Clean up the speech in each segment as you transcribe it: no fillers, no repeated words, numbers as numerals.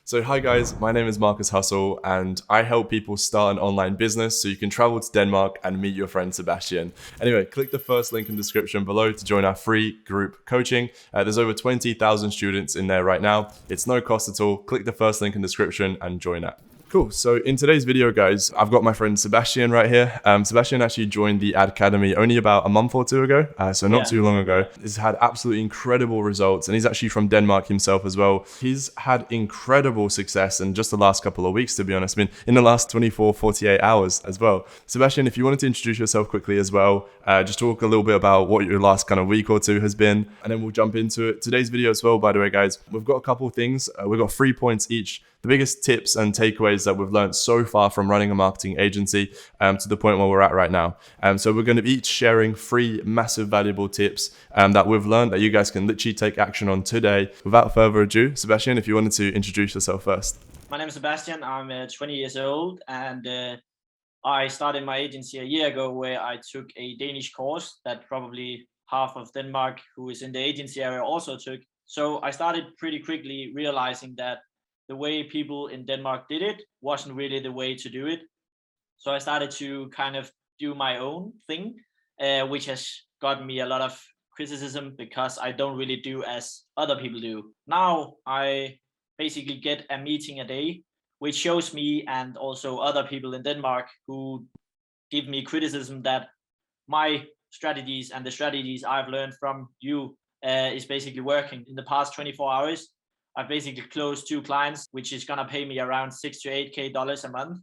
So hi guys, my name is Marcus Hustle and I help people start an online business so you can travel to Denmark and meet your friend Sebastian. Anyway, click the first link in the description below to join our free group coaching. There's over 20,000 students in there right now. It's no cost at all. Click the first link in the description and join that. Cool. So in today's video, guys, I've got my friend Sebastian right here. Sebastian actually joined the Ad Academy only about a month or two ago, so not too long ago. He's had absolutely incredible results, and he's actually from Denmark himself as well. He's had incredible success in just the last couple of weeks, to be honest. I mean, in the last 24, 48 hours as well. Sebastian, if you wanted to introduce yourself quickly as well, just talk a little bit about what your last kind of week or two has been, and then we'll jump into it. Today's video as well, by the way, guys, we've got a couple of things. We've got 3 points each. The biggest tips and takeaways that we've learned so far from running a marketing agency to the point where we're at right now. So we're going to be each sharing 3 massive valuable tips that we've learned that you guys can literally take action on today. Without further ado, Sebastian, if you wanted to introduce yourself first. My name is Sebastian. I'm 20 years old, and I started my agency a year ago where I took a Danish course that probably half of Denmark who is in the agency area also took. So I started pretty quickly realizing that the way people in Denmark did it wasn't really the way to do it. So I started to kind of do my own thing, which has gotten me a lot of criticism because I don't really do as other people do. Now I basically get a meeting a day, which shows me and also other people in Denmark who give me criticism that my strategies and the strategies I've learned from you is basically working. In the past 24 hours, I've basically closed 2 clients, which is gonna pay me around 6 to 8k dollars a month,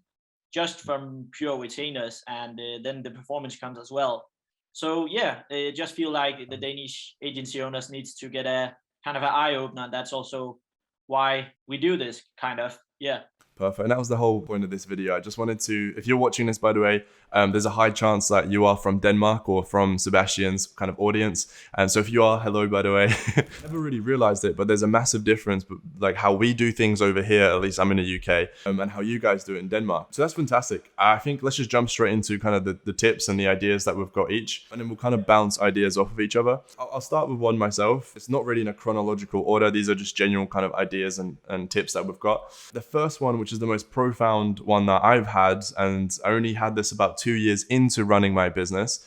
just from pure retainers, and then the performance comes as well. So yeah, I just feel like the Danish agency owners needs to get a kind of an eye opener. And that's also why we do this kind of. Yeah. Perfect. And that was the whole point of this video. I just wanted to, if you're watching this, by the way, there's a high chance that you are from Denmark or from Sebastian's kind of audience. And so if you are, hello, by the way. Never really realized it, but there's a massive difference, like how we do things over here, at least I'm in the UK, and how you guys do it in Denmark. So that's fantastic. I think let's just jump straight into kind of the tips and the ideas that we've got each, and then we'll kind of bounce ideas off of each other. I'll start with one myself. It's not really in a chronological order. These are just general kind of ideas and tips that we've got. The first one, which is the most profound one that I've had, and I only had this about 2 years into running my business,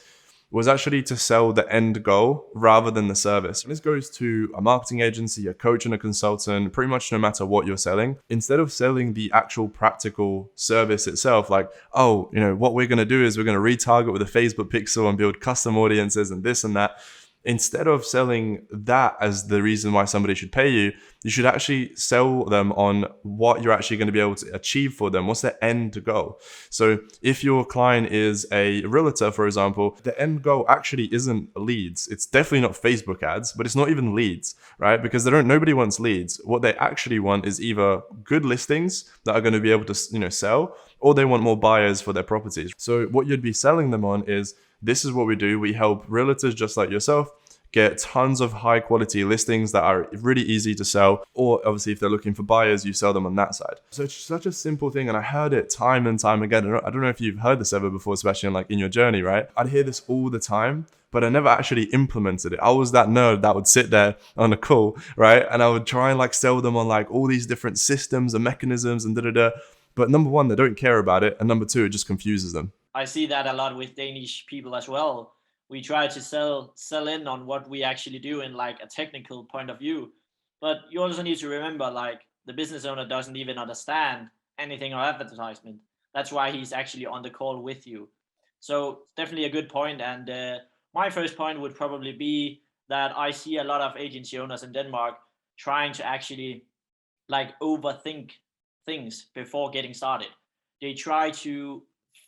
was actually to sell the end goal rather than the service. And this goes to a marketing agency, a coach and a consultant, pretty much no matter what you're selling. Instead of selling the actual practical service itself, like, oh, what we're gonna do is we're gonna retarget with a Facebook pixel and build custom audiences and this and that. Instead of selling that as the reason why somebody should pay you, you should actually sell them on what you're actually going to be able to achieve for them. What's the end goal? So if your client is a realtor, for example, the end goal actually isn't leads. It's definitely not Facebook ads, but it's not even leads, right? Because nobody wants leads. What they actually want is either good listings that are going to be able to, sell, or they want more buyers for their properties. So what you'd be selling them on is, this is what we do. We help realtors just like yourself get tons of high quality listings that are really easy to sell. Or obviously if they're looking for buyers, you sell them on that side. So it's such a simple thing. And I heard it time and time again. I don't know if you've heard this ever before, especially in your journey, right? I'd hear this all the time, but I never actually implemented it. I was that nerd that would sit there on a call, right? And I would try and sell them on all these different systems and mechanisms and da-da-da. But number one, they don't care about it. And number two, it just confuses them. I see that a lot with Danish people as well. We try to sell in on what we actually do in a technical point of view, but you also need to remember the business owner doesn't even understand anything of advertisement. That's why he's actually on the call with you. So definitely a good point. And my first point would probably be that I see a lot of agency owners in Denmark trying to actually overthink things before getting started. They try to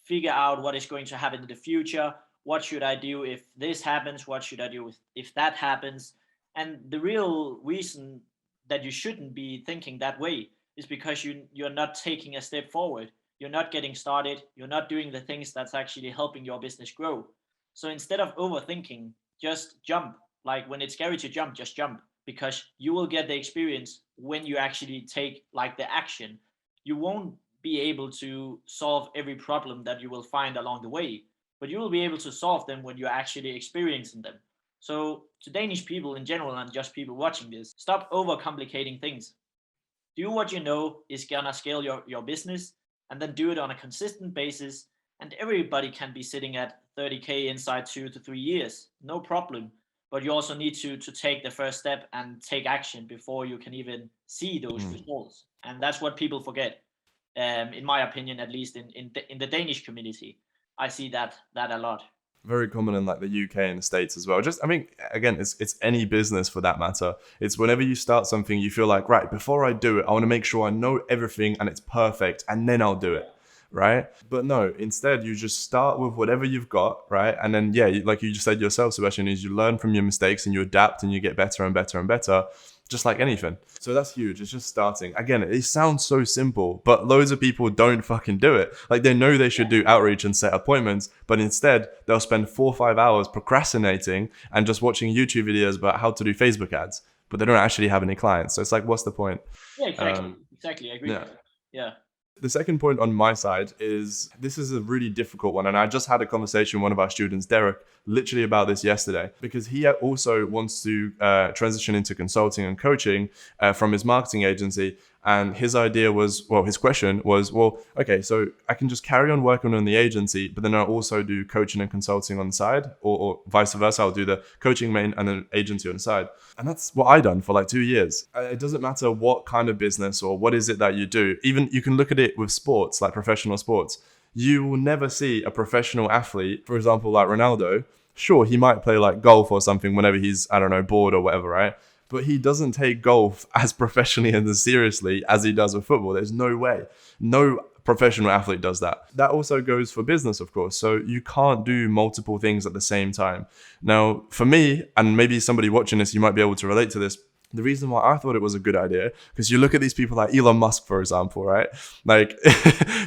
figure out what is going to happen in the future. What should I do if this happens? What should I do if that happens? And the real reason that you shouldn't be thinking that way is because you're not taking a step forward. You're not getting started. You're not doing the things that's actually helping your business grow. So instead of overthinking, just jump. Like when it's scary to jump, just jump, because you will get the experience when you actually take the action. You won't be able to solve every problem that you will find along the way, but you will be able to solve them when you're actually experiencing them. So to Danish people in general and just people watching this, stop overcomplicating things. Do what you know is gonna scale your business, and then do it on a consistent basis. And everybody can be sitting at 30K inside 2 to 3 years, no problem. But you also need to take the first step and take action before you can even see those Mm. results. And that's what people forget, in my opinion, at least in the Danish community. I see that a lot. Very common in like the UK and the States as well. Just, I mean, again, it's any business for that matter. It's whenever you start something, you feel like, right, before I do it, I want to make sure I know everything and it's perfect, and then I'll do it. Right. But no, instead, you just start with whatever you've got. Right. And then, yeah, like you just said yourself, Sebastian, is you learn from your mistakes and you adapt and you get better and better and better, just like anything. So that's huge. It's just starting. Again, it sounds so simple, but loads of people don't fucking do it. Like they know they should do outreach and set appointments, but instead they'll spend 4 or 5 hours procrastinating and just watching YouTube videos about how to do Facebook ads, but they don't actually have any clients. So it's like, what's the point? Yeah, exactly. Exactly. I agree. Yeah. Yeah. The second point on my side is this is a really difficult one. And I just had a conversation with one of our students, Derek, literally about this yesterday, because he also wants to transition into consulting and coaching from his marketing agency. And his idea was, well, his question was, well, okay, so I can just carry on working on the agency, but then I'll also do coaching and consulting on the side, or vice versa. I'll do the coaching main and then agency on the side. And that's what I done for like 2 years. It doesn't matter what kind of business or what is it that you do. Even you can look at it with sports, like professional sports. You will never see a professional athlete, for example, like Ronaldo. Sure, he might play like golf or something whenever he's, I don't know, bored or whatever, right? But he doesn't take golf as professionally and as seriously as he does with football. There's no way. No professional athlete does that. That also goes for business, of course. So you can't do multiple things at the same time. Now, for me, and maybe somebody watching this, you might be able to relate to this. The reason why I thought it was a good idea, because you look at these people like Elon Musk, for example, right? Like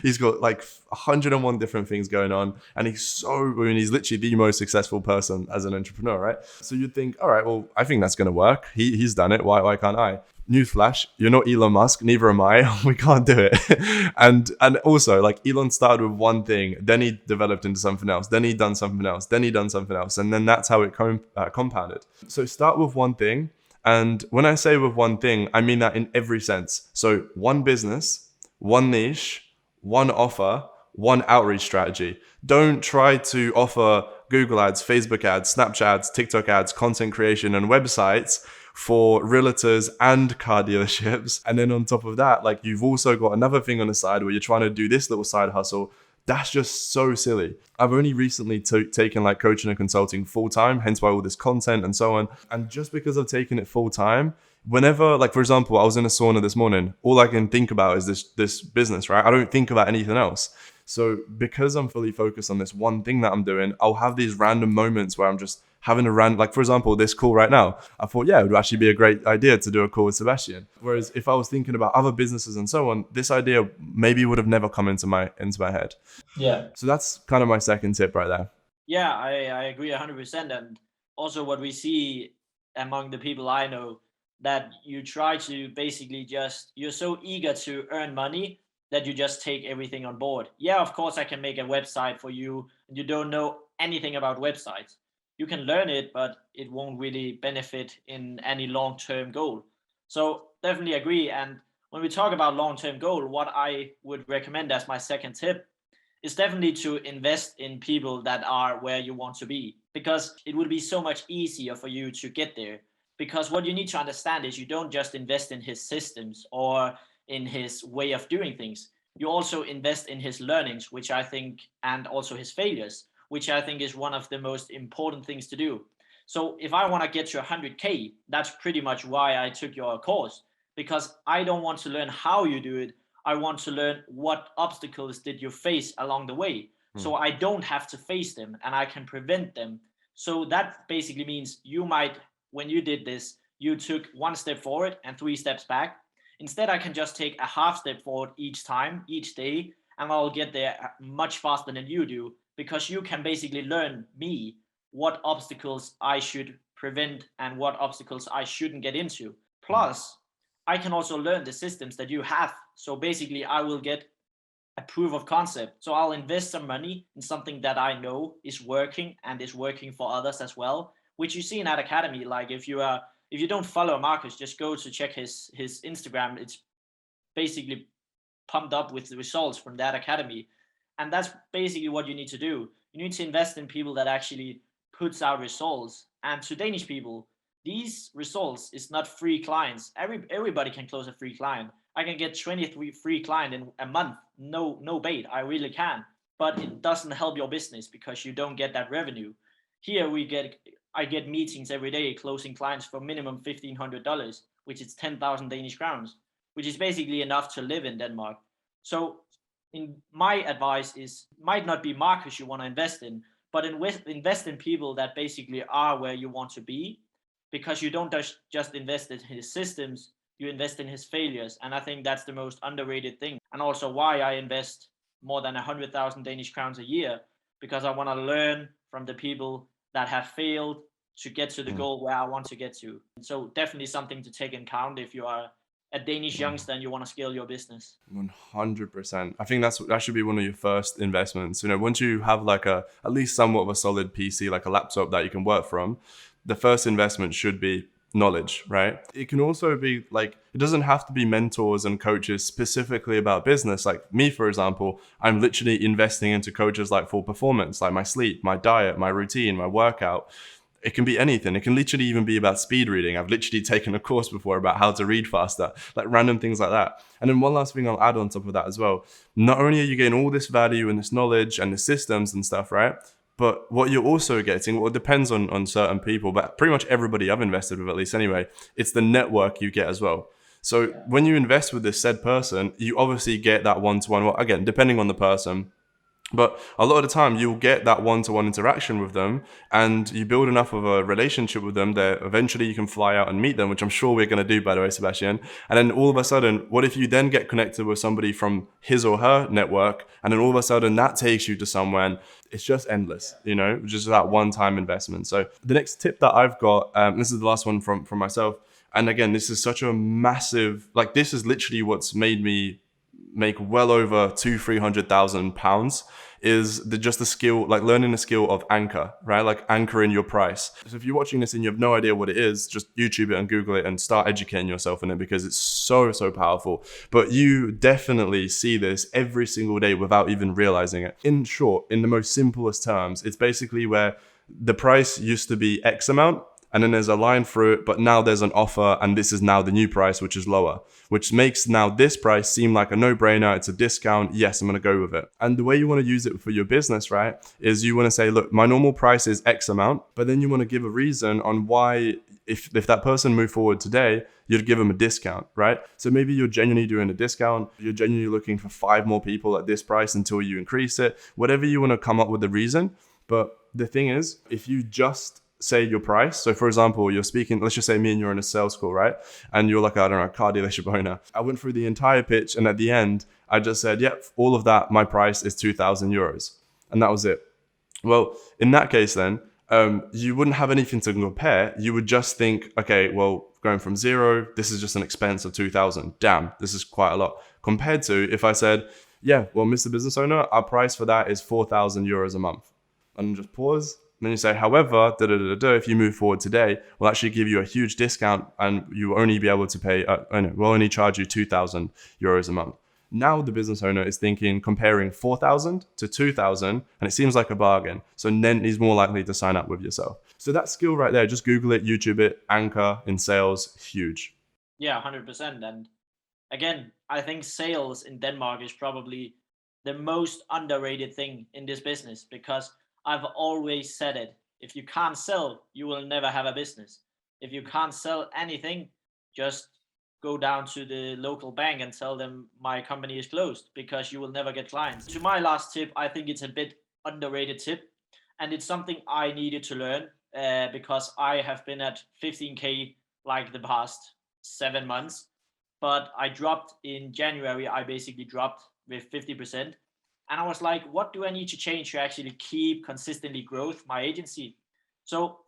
he's got like 101 different things going on, and he's he's literally the most successful person as an entrepreneur, right? So you'd think, all right, well, I think that's going to work. He's done it. Why can't I? Newsflash, you're not Elon Musk, neither am I. We can't do it. and also, like, Elon started with one thing, then he developed into something else, then he done something else, then he done something else, and then that's how it compounded. So start with one thing. And when I say with one thing, I mean that in every sense. So one business, one niche, one offer, one outreach strategy. Don't try to offer Google ads, Facebook ads, Snapchat ads, TikTok ads, content creation, and websites for realtors and car dealerships. And then on top of that, like, you've also got another thing on the side where you're trying to do this little side hustle. That's just so silly. I've only recently taken like coaching and consulting full time, hence why all this content and so on. And just because I've taken it full time, whenever, like, for example, I was in a sauna this morning, all I can think about is this business, right? I don't think about anything else. So because I'm fully focused on this one thing that I'm doing, I'll have these random moments where I'm just having a random, like, for example, this call right now, I thought, yeah, it would actually be a great idea to do a call with Sebastian. Whereas if I was thinking about other businesses and so on, this idea maybe would have never come into my head. Yeah. So that's kind of my second tip right there. Yeah, I agree 100%. And also what we see among the people I know, that you try to basically just, you're so eager to earn money that you just take everything on board. Yeah, of course I can make a website for you, and you don't know anything about websites. You can learn it, but it won't really benefit in any long-term goal. So definitely agree. And when we talk about long-term goal, what I would recommend as my second tip is definitely to invest in people that are where you want to be, because it will be so much easier for you to get there. Because what you need to understand is you don't just invest in his systems or in his way of doing things. You also invest in his learnings, which I think, and also his failures, which I think is one of the most important things to do. So if I want to get to 100K, that's pretty much why I took your course, because I don't want to learn how you do it. I want to learn what obstacles did you face along the way. So I don't have to face them and I can prevent them. So that basically means you might, when you did this, you took one step forward and 3 steps back. Instead, I can just take a half step forward each time, each day, and I'll get there much faster than you do, because you can basically learn me what obstacles I should prevent and what obstacles I shouldn't get into. Plus, I can also learn the systems that you have. So basically, I will get a proof of concept. So I'll invest some money in something that I know is working and is working for others as well, which you see in that academy. Like if you don't follow Marcus, just go to check his Instagram. It's basically pumped up with the results from that academy. And that's basically what you need to do. You need to invest in people that actually puts out results. And to Danish people, these results is not free clients. Everybody can close a free client. I can get 23 free client in a month. No bait. I really can. But it doesn't help your business because you don't get that revenue. Here I get meetings every day closing clients for minimum $1,500, which is 10,000 Danish crowns, which is basically enough to live in Denmark. So in my advice is, might not be markets you want to invest in, but invest in people that basically are where you want to be, because you don't just invest in his systems, you invest in his failures. And I think that's the most underrated thing, and also why I invest more than 100,000 Danish crowns a year, because I want to learn from the people that have failed to get to the goal where I want to get to. So definitely something to take in account if you are a Danish youngster and you want to scale your business. 100%. I think that should be one of your first investments. You know, once you have like at least somewhat of a solid PC, like a laptop that you can work from, the first investment should be knowledge, right? It can also be like, it doesn't have to be mentors and coaches specifically about business. Like me, for example, I'm literally investing into coaches like for performance, like my sleep, my diet, my routine, my workout. It can be anything. It can literally even be about speed reading. I've literally taken a course before about how to read faster, like random things like that. And then one last thing I'll add on top of that as well. Not only are you getting all this value and this knowledge and the systems and stuff, right? But what you're also getting, well, it depends on certain people, but pretty much everybody I've invested with, at least anyway, it's the network you get as well. So when you invest with this said person, you obviously get that one-to-one, well, again, depending on the person. But a lot of the time you'll get that one-to-one interaction with them and you build enough of a relationship with them that eventually you can fly out and meet them, which I'm sure we're going to do, by the way, Sebastian. And then all of a sudden, what if you then get connected with somebody from his or her network, and then all of a sudden that takes you to somewhere? It's just endless, you know, just that one-time investment. So the next tip that I've got, this is the last one from myself. And again, this is such a massive, like this is literally what's made me make well over £200,000-300,000 is just the skill, like learning the skill of anchor, right? Like anchoring your price. So if you're watching this and you have no idea what it is, just YouTube it and Google it and start educating yourself in it, because it's so powerful. But you definitely see this every single day without even realizing it. In short, in the most simplest terms, it's basically where the price used to be X amount, and then there's a line through it, but now there's an offer and this is now the new price, which is lower, which makes now this price seem like a no-brainer. It's a discount. Yes, I'm going to go with it. And the way you want to use it for your business, right, is you want to say, look, my normal price is X amount, but then you want to give a reason on why, if that person moved forward today, you'd give them a discount, right? So maybe you're genuinely doing a discount. You're genuinely looking for 5 more people at this price until you increase it, whatever you want to come up with the reason. But the thing is, if you just say your price. So for example, you're speaking, let's just say me and you're in a sales call, right? And you're like, I don't know, a car dealership owner. I went through the entire pitch and at the end, I just said, yep, all of that, my price is 2,000 euros. And that was it. Well, in that case then, you wouldn't have anything to compare. You would just think, okay, well, going from 0, this is just an expense of 2,000. Damn, this is quite a lot. Compared to if I said, yeah, well, Mr. Business Owner, our price for that is 4,000 euros a month. And just pause. And then you say, however, if you move forward today, we'll actually give you a huge discount and you will only be able to pay, we'll only charge you 2,000 euros a month. Now the business owner is thinking, comparing 4,000 to 2,000, and it seems like a bargain. So then he's more likely to sign up with yourself. So that skill right there, just Google it, YouTube it, anchor in sales, huge. Yeah, 100%. And again, I think sales in Denmark is probably the most underrated thing in this business, because I've always said it. If you can't sell, you will never have a business. If you can't sell anything, just go down to the local bank and tell them my company is closed, because you will never get clients. To my last tip, I think it's a bit underrated tip, and it's something I needed to learn because I have been at 15K like the past 7 months, but I dropped in January. I basically dropped with 50%. And I was like, what do I need to change to actually keep consistently growth my agency? So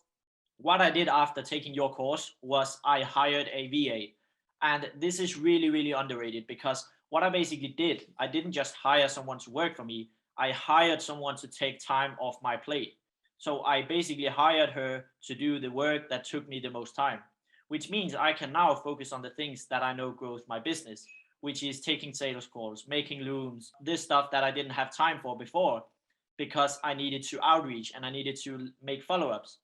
what I did after taking your course was I hired a VA. And this is really underrated, because what I basically did, I didn't just hire someone to work for me. I hired someone to take time off my plate. So I basically hired her to do the work that took me the most time, which means I can now focus on the things that I know grows my business, which is taking sales calls, making looms, this stuff that I didn't have time for before because I needed to outreach and I needed to make follow-ups.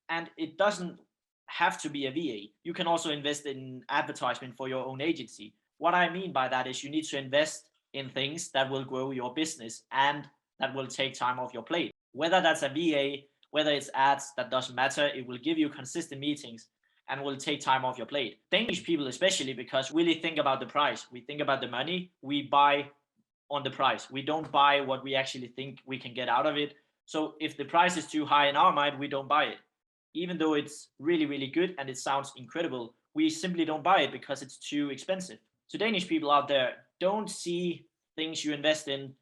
And it doesn't have to be a VA. You can also invest in advertisement for your own agency. What I mean by that is you need to invest in things that will grow your business and that will take time off your plate. Whether that's a VA, whether it's ads, that doesn't matter. It will give you consistent meetings and will take time off your plate. Danish people, especially, because we really think about the price. We think about the money. We buy on the price. We don't buy what we actually think we can get out of it. So if the price is too high in our mind, we don't buy it. Even though it's really, really good and it sounds incredible, we simply don't buy it because it's too expensive. So Danish people out there, don't see things you invest in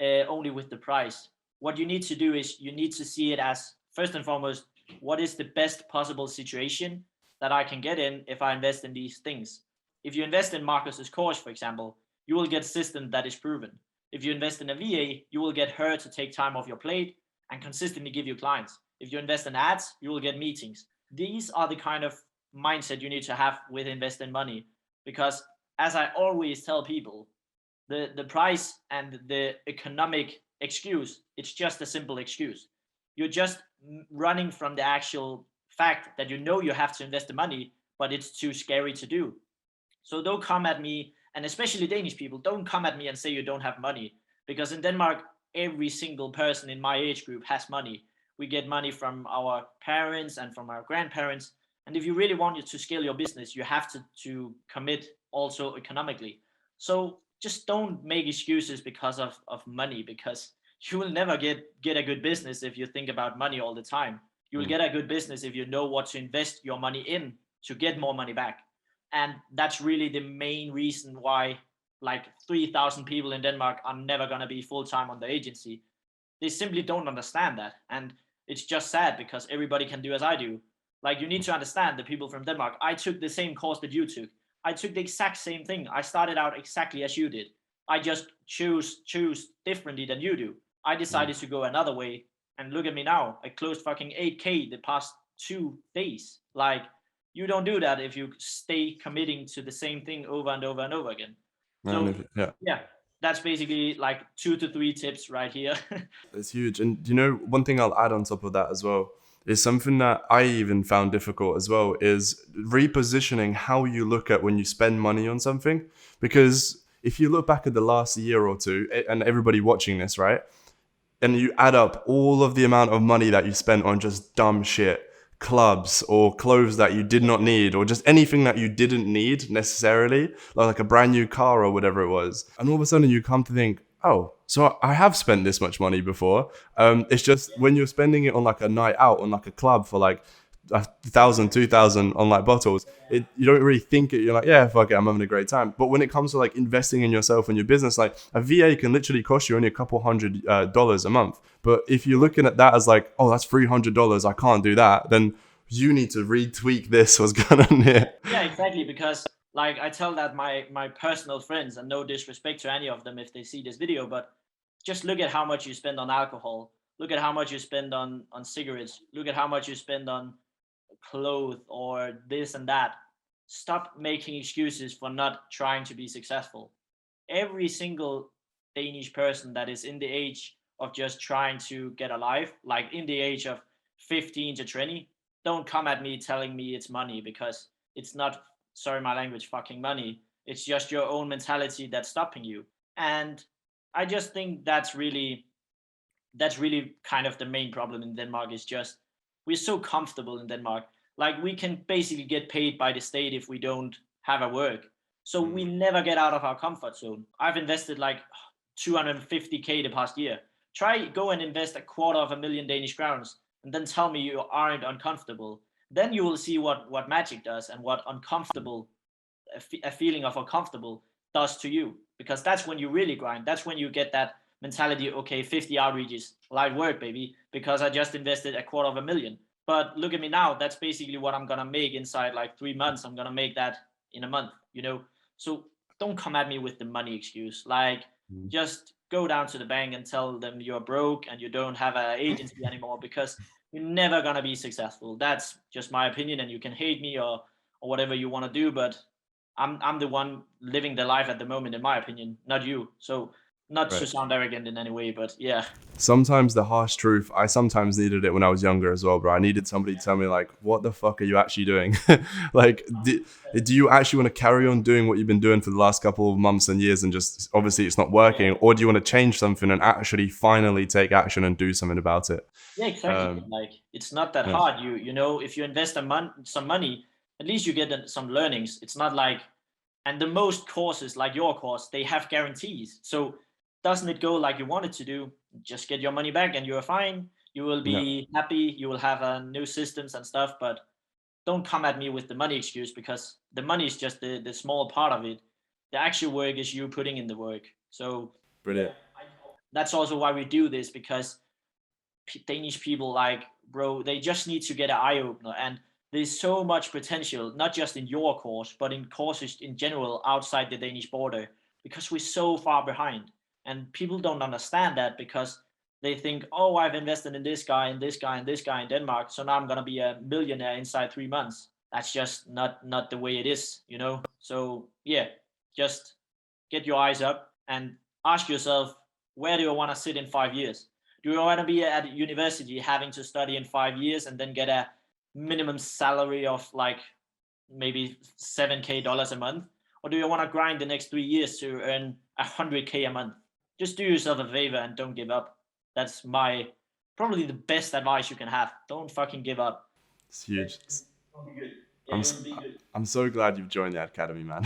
only with the price. What you need to do is you need to see it as, first and foremost, what is the best possible situation that I can get in if I invest in these things. If you invest in Marcus's course, for example, you will get system that is proven. If you invest in a VA, you will get her to take time off your plate and consistently give you clients. If you invest in ads, you will get meetings. These are the kind of mindset you need to have with investing money, because as I always tell people, the price and the economic excuse, it's just a simple excuse. You're just running from the actual fact that you know you have to invest the money, but it's too scary to do. So don't come at me, and especially Danish people, don't come at me and say you don't have money, because in Denmark, every single person in my age group has money. We get money from our parents and from our grandparents. And if you really want to scale your business, you have to commit also economically. So just don't make excuses because of money, because you will never get a good business if you think about money all the time. You will get a good business if you know what to invest your money in to get more money back. And that's really the main reason why like 3,000 people in Denmark are never going to be full-time on the agency. They simply don't understand that. And it's just sad because everybody can do as I do. Like, you need to understand the people from Denmark. I took the same course that you took. I took the exact same thing. I started out exactly as you did. I just choose differently than you do. I decided to go another way, and look at me now. I closed fucking 8K the past 2 days. Like, you don't do that if you stay committing to the same thing over and over and over again. So yeah, that's basically like 2 to 3 tips right here. It's huge. And you know, one thing I'll add on top of that as well is something that I even found difficult as well, is repositioning how you look at when you spend money on something. Because if you look back at the last year or two, and everybody watching this, right? And you add up all of the amount of money that you spent on just dumb shit, clubs or clothes that you did not need, or just anything that you didn't need necessarily, like a brand new car or whatever it was. And all of a sudden you come to think, oh, so I have spent this much money before. It's just when you're spending it on like a night out, on like a club for like 1,000, 2,000 on like bottles, you don't really think it. You're like, yeah, fuck it, I'm having a great time. But when it comes to like investing in yourself and your business, like a VA can literally cost you only a couple $100 a month. But if you're looking at that as like, oh, that's $300, I can't do that, then you need to retweak this, what's going on here. Yeah, exactly. Because like I tell that my personal friends, and no disrespect to any of them if they see this video, but just look at how much you spend on alcohol. Look at how much you spend on cigarettes. Look at how much you spend on clothes or this and that. Stop making excuses for not trying to be successful. Every single Danish person that is in the age of just trying to get alive, like in the age of 15 to 20, don't come at me telling me it's money, because it's not, sorry my language, fucking money. It's just your own mentality that's stopping you. And I just think that's really kind of the main problem in Denmark, is just we're so comfortable in Denmark. Like, we can basically get paid by the state if we don't have a work. So we never get out of our comfort zone. I've invested like 250K the past year. Try go and invest 250,000 Danish crowns and then tell me you aren't uncomfortable. Then you will see what magic does and what a feeling of uncomfortable does to you, because that's when you really grind. That's when you get that mentality. Okay, 50 outreaches, light work, baby, because I just invested 250,000. But look at me now. That's basically what I'm gonna make inside like 3 months. I'm gonna make that in a month. So don't come at me with the money excuse. Like, just go down to the bank and tell them you're broke and you don't have an agency anymore, because you're never gonna be successful. That's just my opinion, and you can hate me or whatever you want to do, but I'm the one living the life at the moment, in my opinion, not you. So not to Right. sound arrogant in any way, but yeah. Sometimes the harsh truth, I sometimes needed it when I was younger as well, bro. I needed somebody to tell me, like, what the fuck are you actually doing? Like, do you actually want to carry on doing what you've been doing for the last couple of months and years and just obviously it's not working? Or do you want to change something and actually finally take action and do something about it? Yeah, exactly. Like it's not that Yeah. hard. You know, if you invest some money, at least you get some learnings. It's not like, and the most courses like your course, they have guarantees. So doesn't it go like you want it to do? Just get your money back and you're fine. You will Yeah. be happy. You will have new systems and stuff. But don't come at me with the money excuse, because the money is just the small part of it. The actual work is you putting in the work. So Brilliant. that's also why we do this, because Danish people, like, bro, they just need to get an eye opener. And there's so much potential, not just in your course, but in courses in general outside the Danish border, because we're so far behind. And people don't understand that, because they think, oh, I've invested in this guy and this guy and this guy in Denmark, so now I'm gonna be a millionaire inside 3 months. That's just not the way it is, you know. So yeah, just get your eyes up and ask yourself, where do I want to sit in 5 years? Do you want to be at university having to study in 5 years and then get a minimum salary of like maybe $7K a month? Or do you want to grind the next 3 years to earn 100K a month? Just do yourself a favor and don't give up. That's my probably the best advice you can have. Don't fucking give up. It's huge. It'll be good. Yeah, I'm it'll be good. I'm so glad you've joined the academy, man.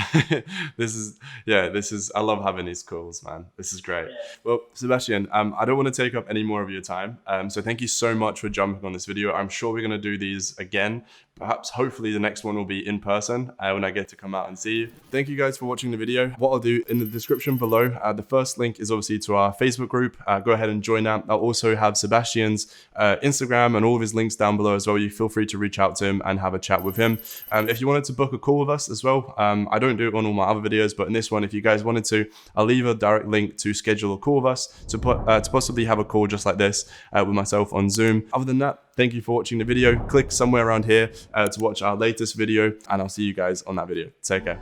This is I love having these calls, man. This is great. Yeah. Well, Sebastian, I don't want to take up any more of your time. So thank you so much for jumping on this video. I'm sure we're gonna do these again. Perhaps, hopefully, the next one will be in person when I get to come out and see you. Thank you guys for watching the video. What I'll do in the description below, the first link is obviously to our Facebook group. Go ahead and join that. I'll also have Sebastian's Instagram and all of his links down below as well. You feel free to reach out to him and have a chat with him. If you wanted to book a call with us as well, I don't do it on all my other videos, but in this one, if you guys wanted to, I'll leave a direct link to schedule a call with us to possibly have a call just like this with myself on Zoom. Other than that, thank you for watching the video. Click somewhere around here to watch our latest video, and I'll see you guys on that video. Take care.